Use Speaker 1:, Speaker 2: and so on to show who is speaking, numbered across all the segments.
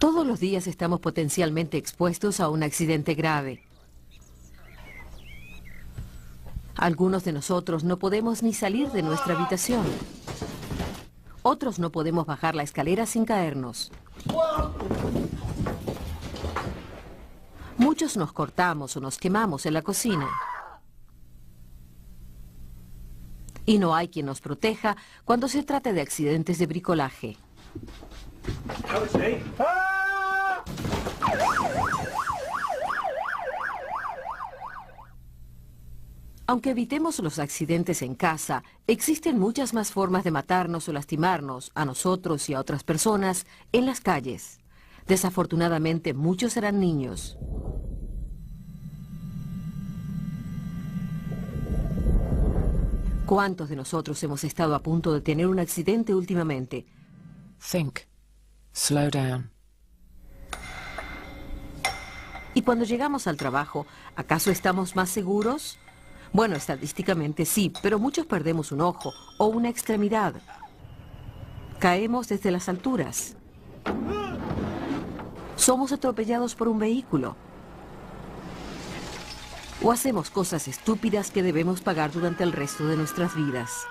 Speaker 1: Todos los días estamos potencialmente expuestos a un accidente grave. Algunos de nosotros no podemos ni salir de nuestra habitación. Otros no podemos bajar la escalera sin caernos. Muchos nos cortamos o nos quemamos en la cocina. Y no hay quien nos proteja cuando se trata de accidentes de bricolaje. Aunque evitemos los accidentes en casa, existen muchas más formas de matarnos o lastimarnos, a nosotros y a otras personas, en las calles. Desafortunadamente, muchos serán niños. ¿Cuántos de nosotros hemos estado a punto de tener un accidente últimamente?
Speaker 2: Think. Slow down.
Speaker 1: Y cuando llegamos al trabajo, ¿acaso estamos más seguros? Bueno, estadísticamente sí, pero muchos perdemos un ojo o una extremidad. Caemos desde las alturas. Somos atropellados por un vehículo. O hacemos cosas estúpidas que debemos pagar durante el resto de nuestras vidas.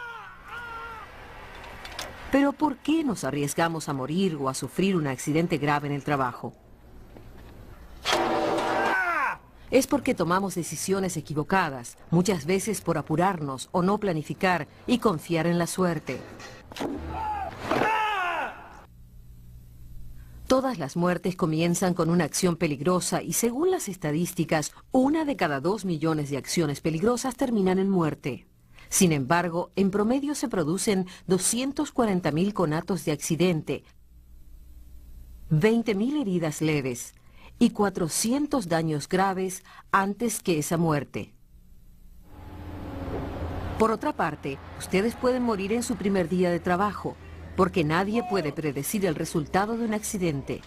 Speaker 1: Pero ¿por qué nos arriesgamos a morir o a sufrir un accidente grave en el trabajo? Es porque tomamos decisiones equivocadas, muchas veces por apurarnos o no planificar y confiar en la suerte. Todas las muertes comienzan con una acción peligrosa y según las estadísticas, 1 de cada 2 millones de acciones peligrosas terminan en muerte. Sin embargo, en promedio se producen 240.000 conatos de accidente, 20.000 heridas leves y 400 daños graves antes que esa muerte. Por otra parte, ustedes pueden morir en su primer día de trabajo, porque nadie puede predecir el resultado de un accidente.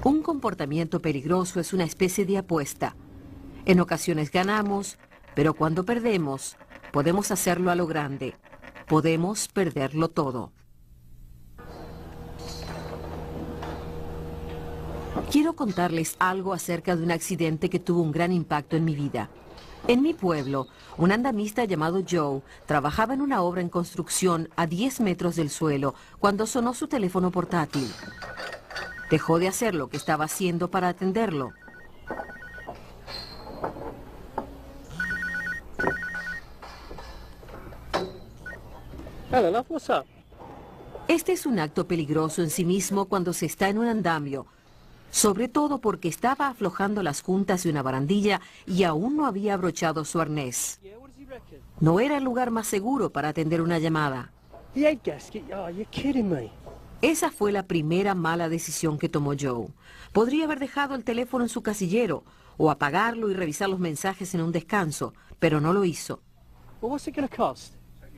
Speaker 1: Un comportamiento peligroso es una especie de apuesta. En ocasiones ganamos, pero cuando perdemos, podemos hacerlo a lo grande. Podemos perderlo todo. Quiero contarles algo acerca de un accidente que tuvo un gran impacto en mi vida. En mi pueblo, un andamista llamado Joe trabajaba en una obra en construcción a 10 metros del suelo cuando sonó su teléfono portátil. Dejó de hacer lo que estaba haciendo para atenderlo.
Speaker 3: Hello, love, what's up?
Speaker 1: Este es un acto peligroso en sí mismo cuando se está en un andamio, sobre todo porque estaba aflojando las juntas de una barandilla y aún no había abrochado su arnés. No era el lugar más seguro para atender una llamada.
Speaker 3: The egg gasket? Oh, you're kidding me.
Speaker 1: Esa fue la primera mala decisión que tomó Joe. Podría haber dejado el teléfono en su casillero o apagarlo y revisar los mensajes en un descanso, pero no lo hizo.
Speaker 3: Well, what's it going to cost?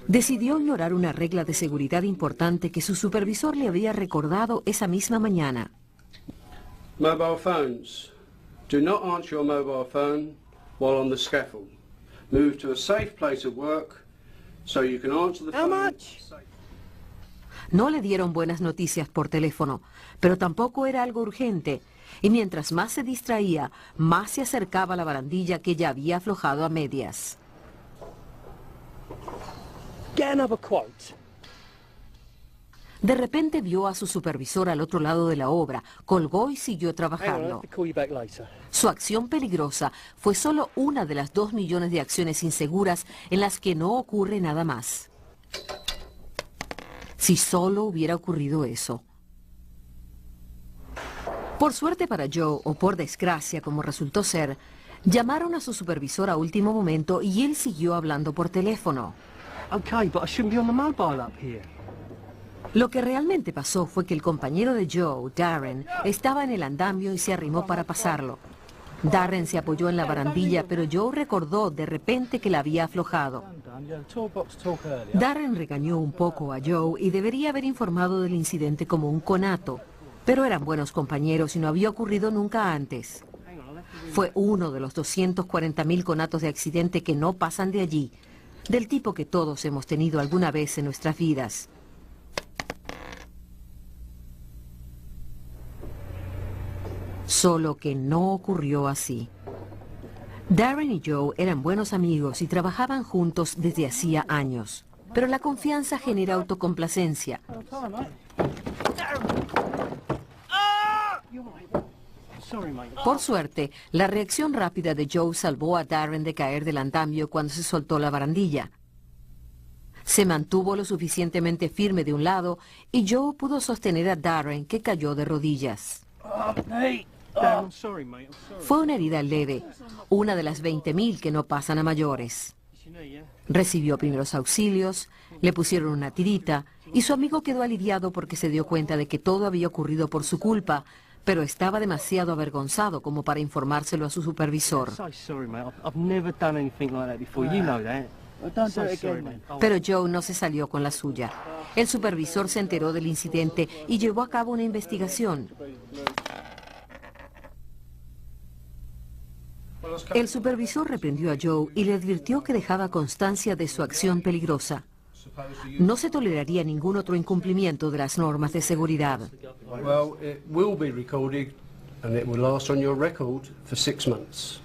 Speaker 1: Decidió ignorar una regla de seguridad importante que su supervisor le había recordado esa misma mañana.
Speaker 4: Mobile phones. Do not answer your mobile phone while on the scaffold. Move to a safe place of work so you can answer the phone.
Speaker 3: How much?
Speaker 1: No le dieron buenas noticias por teléfono, pero tampoco era algo urgente. Y mientras más se distraía, más se acercaba a la barandilla que ya había aflojado a medias.
Speaker 3: Get another quote.
Speaker 1: De repente vio a su supervisor al otro lado de la obra, colgó y siguió
Speaker 3: Hang on, I'll
Speaker 1: trabajando.
Speaker 3: have to call you back later.
Speaker 1: Su acción peligrosa fue solo una de las 2 millones de acciones inseguras en las que no ocurre nada más. Si solo hubiera ocurrido eso. Por suerte para Joe, o por desgracia como resultó ser, llamaron a su supervisor a último momento y él siguió hablando por teléfono.
Speaker 3: Okay, but I shouldn't be on the mobile up here.
Speaker 1: Lo que realmente pasó fue que el compañero de Joe, Darren, estaba en el andamio y se arrimó para pasarlo. Darren se apoyó en la barandilla, pero Joe recordó de repente que la había aflojado. Darren regañó un poco a Joe y debería haber informado del incidente como un conato, pero eran buenos compañeros y no había ocurrido nunca antes. Fue uno de los 240.000 conatos de accidente que no pasan de allí, del tipo que todos hemos tenido alguna vez en nuestras vidas. Solo que no ocurrió así. Darren y Joe eran buenos amigos y trabajaban juntos desde hacía años. Pero la confianza genera autocomplacencia. Por suerte, la reacción rápida de Joe salvó a Darren de caer del andamio cuando se soltó la barandilla. Se mantuvo lo suficientemente firme de un lado y Joe pudo sostener a Darren, que cayó de rodillas.
Speaker 3: I'm sorry, mate. I'm sorry.
Speaker 1: Fue una herida leve, una de las 20.000 que no pasan a mayores. Recibió primeros auxilios, le pusieron una tirita y su amigo quedó aliviado porque se dio cuenta de que todo había ocurrido por su culpa, pero estaba demasiado avergonzado como para informárselo a su supervisor.
Speaker 3: So sorry, mate. I've never done anything like that before. You know that.
Speaker 5: Don't do
Speaker 3: So
Speaker 5: it
Speaker 3: sorry,
Speaker 5: again, mate.
Speaker 3: mate.
Speaker 1: Pero Joe no se salió con la suya. El supervisor se enteró del incidente y llevó a cabo una investigación. El supervisor reprendió a Joe y le advirtió que dejaba constancia de su acción peligrosa. No se toleraría ningún otro incumplimiento de las normas de seguridad.
Speaker 4: Well, it will be recorded and it will last on your record for 6 months.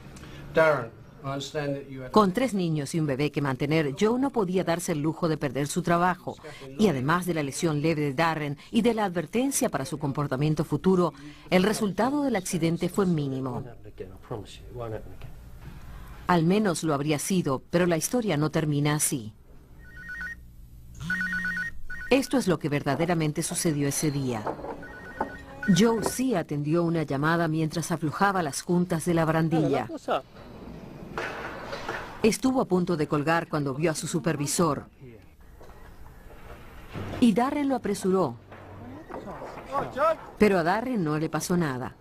Speaker 4: Darren, I understand that you had...
Speaker 1: Con 3 niños y un bebé que mantener, Joe no podía darse el lujo de perder su trabajo. Y además de la lesión leve de Darren y de la advertencia para su comportamiento futuro, el resultado del accidente fue mínimo.
Speaker 3: Again, I promise you, it won't happen again.
Speaker 1: Al menos lo habría sido, pero la historia no termina así. Esto es lo que verdaderamente sucedió ese día. Joe sí atendió una llamada mientras aflojaba las juntas de la barandilla.
Speaker 3: What's up?
Speaker 1: Estuvo a punto de colgar cuando vio a su supervisor. Y Darren lo apresuró. Pero a Darren no le pasó nada.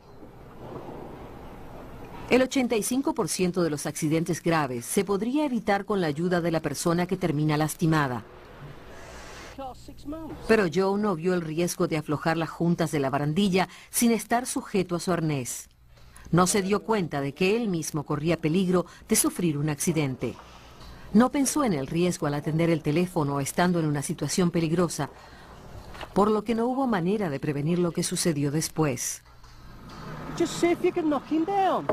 Speaker 1: El 85% de los accidentes graves se podría evitar con la ayuda de la persona que termina lastimada.
Speaker 3: Class 6 months.
Speaker 1: Pero Joe no vio el riesgo de aflojar las juntas de la barandilla sin estar sujeto a su arnés. No se dio cuenta de que él mismo corría peligro de sufrir un accidente. No pensó en el riesgo al atender el teléfono estando en una situación peligrosa, por lo que no hubo manera de prevenir lo que sucedió después.
Speaker 3: Just see if you can knock him down.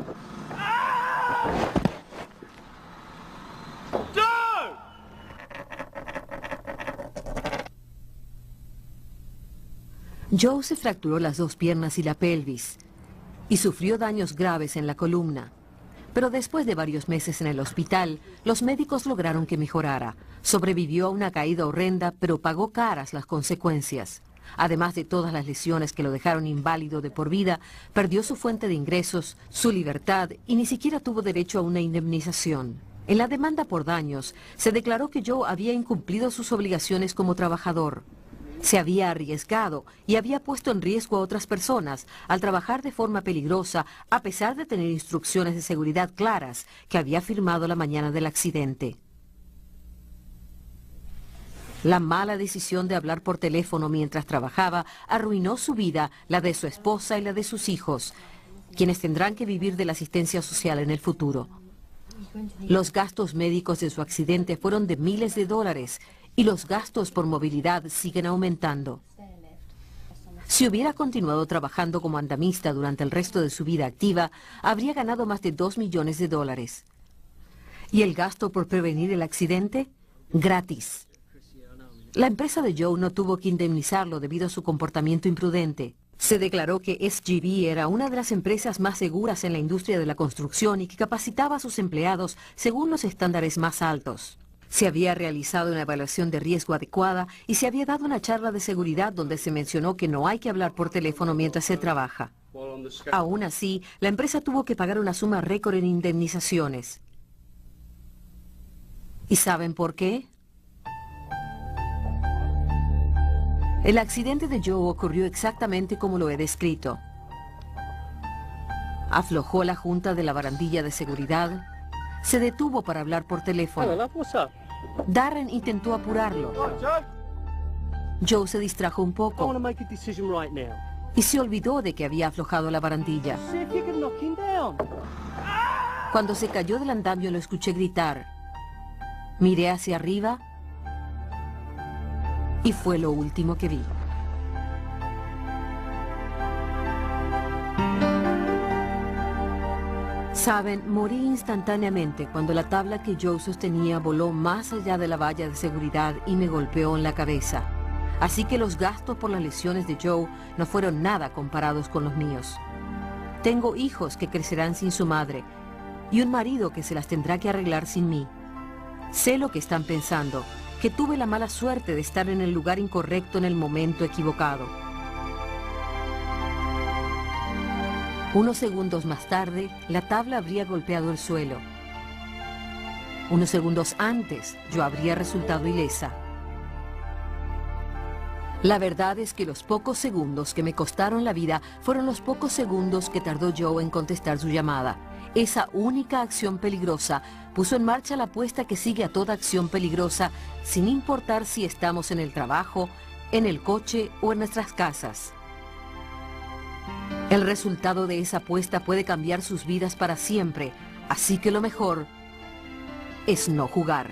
Speaker 1: Joe se fracturó las 2 piernas y la pelvis y sufrió daños graves en la columna. Pero después de varios meses en el hospital, los médicos lograron que mejorara. Sobrevivió a una caída horrenda, pero pagó caras las consecuencias. Además de todas las lesiones que lo dejaron inválido de por vida, perdió su fuente de ingresos, su libertad y ni siquiera tuvo derecho a una indemnización. En la demanda por daños, se declaró que Joe había incumplido sus obligaciones como trabajador. Se había arriesgado y había puesto en riesgo a otras personas al trabajar de forma peligrosa, a pesar de tener instrucciones de seguridad claras que había firmado la mañana del accidente. La mala decisión de hablar por teléfono mientras trabajaba arruinó su vida, la de su esposa y la de sus hijos, quienes tendrán que vivir de la asistencia social en el futuro. Los gastos médicos de su accidente fueron de miles de dólares y los gastos por movilidad siguen aumentando. Si hubiera continuado trabajando como andamista durante el resto de su vida activa, habría ganado más de 2 millones de dólares. ¿Y el gasto por prevenir el accidente? Gratis. La empresa de Joe no tuvo que indemnizarlo debido a su comportamiento imprudente. Se declaró que SGV era una de las empresas más seguras en la industria de la construcción y que capacitaba a sus empleados según los estándares más altos. Se había realizado una evaluación de riesgo adecuada y se había dado una charla de seguridad donde se mencionó que no hay que hablar por teléfono mientras se trabaja. Aún así, la empresa tuvo que pagar una suma récord en indemnizaciones. ¿Y saben por qué? El accidente de Joe ocurrió exactamente como lo he descrito. Aflojó la junta de la barandilla de seguridad, se detuvo para hablar por
Speaker 3: Hello,
Speaker 1: teléfono.
Speaker 3: love. What's up?
Speaker 1: Darren intentó apurarlo. Joe se distrajo un
Speaker 3: I want to
Speaker 1: poco
Speaker 3: make a decision right now.
Speaker 1: y se olvidó de que había aflojado la barandilla.
Speaker 3: See if you can knock him down.
Speaker 1: Cuando se cayó del andamio lo escuché gritar. Miré hacia arriba y fue lo último que vi. Saben, morí instantáneamente cuando la tabla que Joe sostenía voló más allá de la valla de seguridad y me golpeó en la cabeza. Así que los gastos por las lesiones de Joe no fueron nada comparados con los míos. Tengo hijos que crecerán sin su madre y un marido que se las tendrá que arreglar sin mí. Sé lo que están pensando, que tuve la mala suerte de estar en el lugar incorrecto en el momento equivocado. Unos segundos más tarde, la tabla habría golpeado el suelo. Unos segundos antes, yo habría resultado ilesa. La verdad es que los pocos segundos que me costaron la vida fueron los pocos segundos que tardó Joe en contestar su llamada. Esa única acción peligrosa puso en marcha la apuesta que sigue a toda acción peligrosa, sin importar si estamos en el trabajo, en el coche o en nuestras casas. El resultado de esa apuesta puede cambiar sus vidas para siempre, así que lo mejor es no jugar.